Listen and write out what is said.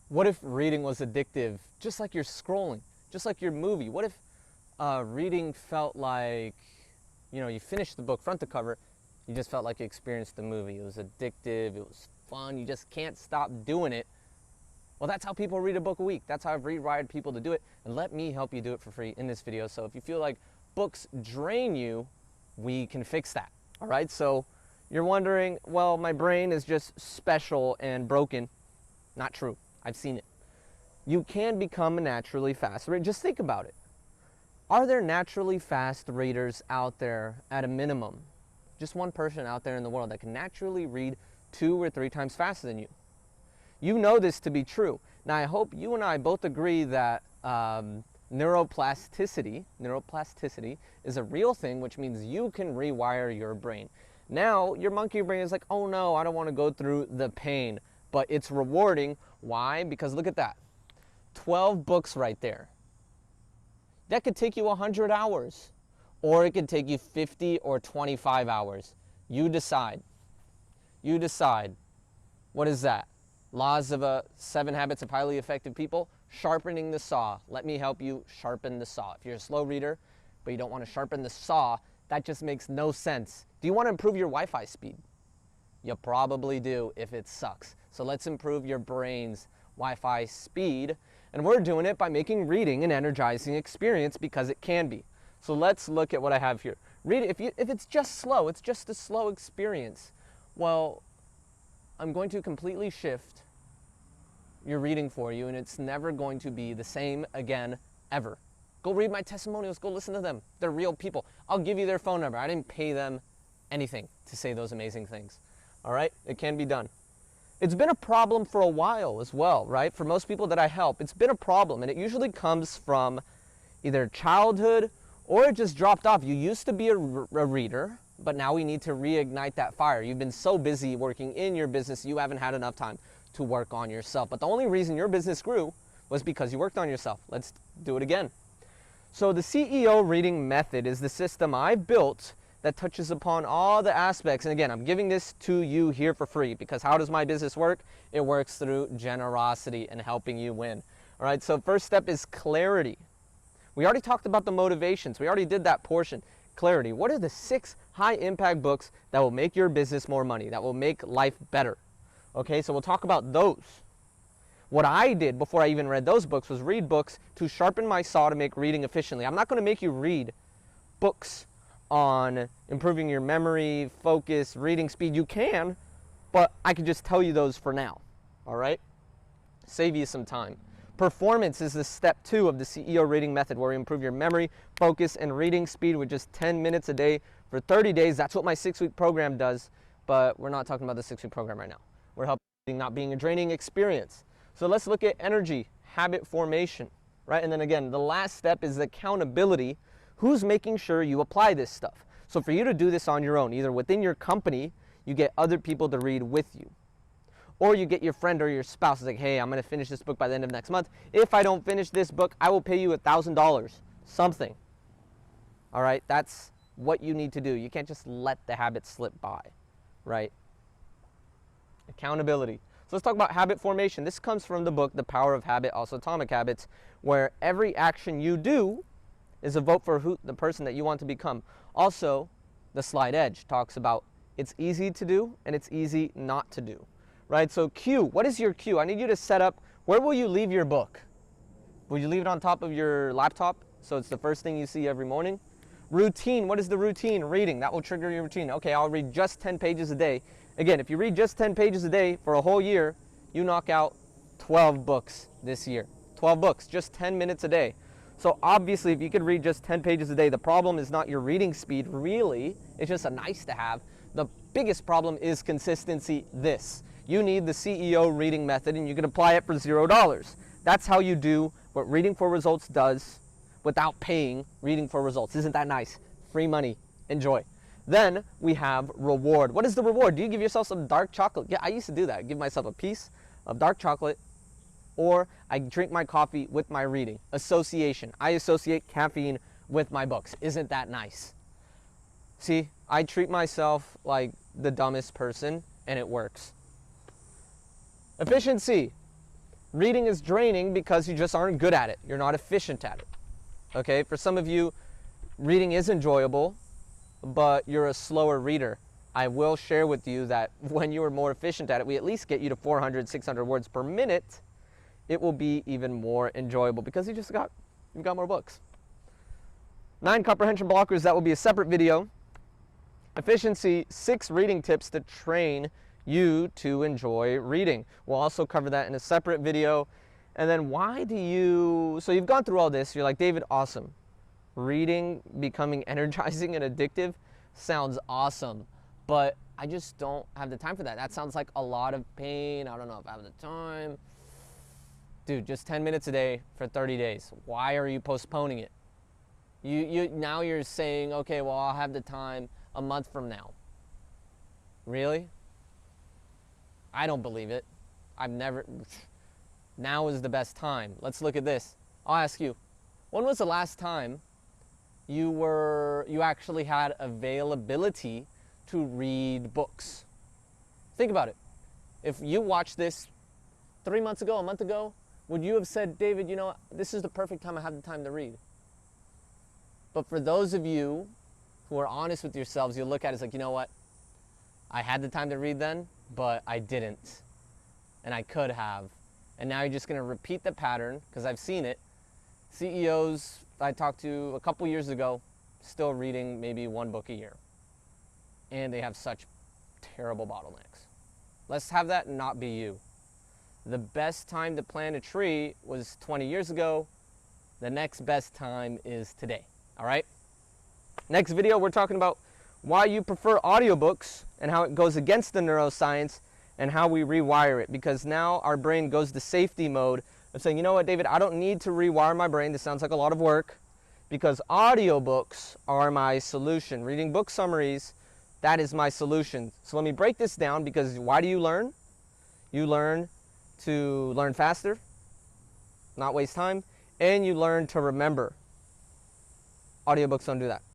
What if reading was addictive, just like you're scrolling, just like your movie? What if reading felt like, you finished the book front to cover, you just felt like you experienced the movie. It was addictive, it was fun, you just can't stop doing it. Well, that's how people read a book a week. That's how I've rewired people to do it. And let me help you do it for free in this video. So if you feel like books drain you, we can fix that. All right, so you're wondering, well, my brain is just special and broken. Not true. I've seen it. You can become a naturally fast reader. Just think about it. Are there naturally fast readers out there at a minimum? Just one person out there in the world that can naturally read 2 or 3 times faster than you. You know this to be true. Now, I hope you and I both agree that neuroplasticity is a real thing, which means you can rewire your brain. Now, your monkey brain is like, oh no, I don't want to go through the pain. But it's rewarding. Why? Because look at that. 12 books right there. That could take you 100 hours. Or it could take you 50 or 25 hours. You decide. You decide. What is that? Laws of 7 Habits of Highly Effective People. Sharpening the saw. Let me help you sharpen the saw. If you're a slow reader, but you don't want to sharpen the saw, that just makes no sense. Do you want to improve your Wi-Fi speed? You probably do if it sucks. So let's improve your brain's Wi-Fi speed. And we're doing it by making reading an energizing experience, because it can be. So let's look at what I have here. Read it. If it's just slow, it's just a slow experience. Well, I'm going to completely shift your reading for you, and it's never going to be the same again, ever. Go read my testimonials. Go listen to them. They're real people. I'll give you their phone number. I didn't pay them anything to say those amazing things. All right? It can be done. It's been a problem for a while as well, right? For most people that I help, it's been a problem, and it usually comes from either childhood or it just dropped off. You used to be a reader, but now we need to reignite that fire. You've been so busy working in your business, you haven't had enough time to work on yourself. But the only reason your business grew was because you worked on yourself. Let's do it again. So the CEO reading method is the system I've built that touches upon all the aspects. And again, I'm giving this to you here for free, because how does my business work? It works through generosity and helping you win. All right, so first step is clarity. We already talked about the motivations. We already did that portion. Clarity. What are the 6 high-impact books that will make your business more money, that will make life better? Okay, so we'll talk about those. What I did before I even read those books was read books to sharpen my saw to make reading efficiently. I'm not going to make you read books on improving your memory, focus, reading speed. You can, but I can just tell you those for now. All right? Save you some time. Performance is the step 2 of the CEO reading method, where we improve your memory, focus, and reading speed with just 10 minutes a day for 30 days. That's what my 6-week program does, but we're not talking about the 6-week program right now. We're helping not being a draining experience. So let's look at energy, habit formation, right? And then again, the last step is accountability. Who's making sure you apply this stuff? So for you to do this on your own, either within your company, you get other people to read with you, or you get your friend or your spouse. It's like, hey, I'm going to finish this book by the end of next month. If I don't finish this book, I will pay you $1,000, something. All right, that's what you need to do. You can't just let the habit slip by, right? Accountability. So let's talk about habit formation. This comes from the book, The Power of Habit, also Atomic Habits, where every action you do is a vote for the person that you want to become. Also, the Slight Edge talks about it's easy to do and it's easy not to do, right? So cue, what is your cue? I need you to set up, where will you leave your book? Will you leave it on top of your laptop, so it's the first thing you see every morning? Routine, what is the routine? Reading, that will trigger your routine. Okay, I'll read just 10 pages a day. Again, if you read just 10 pages a day for a whole year, you knock out 12 books this year. 12 books, just 10 minutes a day. So obviously, if you could read just 10 pages a day, the problem is not your reading speed, really. It's just a nice to have. The biggest problem is consistency. You need the CEO reading method, and you can apply it for $0. That's how you do what Reading for Results does without paying Reading for Results. Isn't that nice? Free money. Enjoy. Then we have reward. What is the reward? Do you give yourself some dark chocolate? Yeah, I used to do that. Give myself a piece of dark chocolate, or I drink my coffee with my reading. Association. I associate caffeine with my books. Isn't that nice? See, I treat myself like the dumbest person, and it works. Efficiency. Reading is draining because you just aren't good at it. You're not efficient at it. Okay, for some of you, reading is enjoyable, but you're a slower reader. I will share with you that when you are more efficient at it, we at least get you to 400, 600 words per minute. It will be even more enjoyable because you've got more books. 9 comprehension blockers, that will be a separate video. Efficiency, 6 reading tips to train you to enjoy reading. We'll also cover that in a separate video. And then so you've gone through all this, you're like, David, awesome. Reading, becoming energizing and addictive sounds awesome, but I just don't have the time for that. That sounds like a lot of pain. I don't know if I have the time. Dude, just 10 minutes a day for 30 days. Why are you postponing it? Now you're saying, okay, well, I'll have the time a month from now. Really? I don't believe it. Now is the best time. Let's look at this. I'll ask you, when was the last time you actually had availability to read books? Think about it. If you watched this 3 months ago, a month ago, would you have said, David, you know, this is the perfect time I have the time to read? But for those of you who are honest with yourselves, you'll look at it as like, you know what? I had the time to read then, but I didn't. And I could have. And now you're just going to repeat the pattern, because I've seen it. CEOs I talked to a couple years ago, still reading maybe 1 book a year. And they have such terrible bottlenecks. Let's have that not be you. The best time to plant a tree was 20 years ago. The next best time is today. All right? Next video, we're talking about why you prefer audiobooks and how it goes against the neuroscience and how we rewire it. Because now our brain goes to safety mode of saying, you know what, David, I don't need to rewire my brain. This sounds like a lot of work, because audiobooks are my solution. Reading book summaries, that is my solution. So let me break this down, because why do you learn? You learn to learn faster, not waste time, and you learn to remember. Audiobooks don't do that.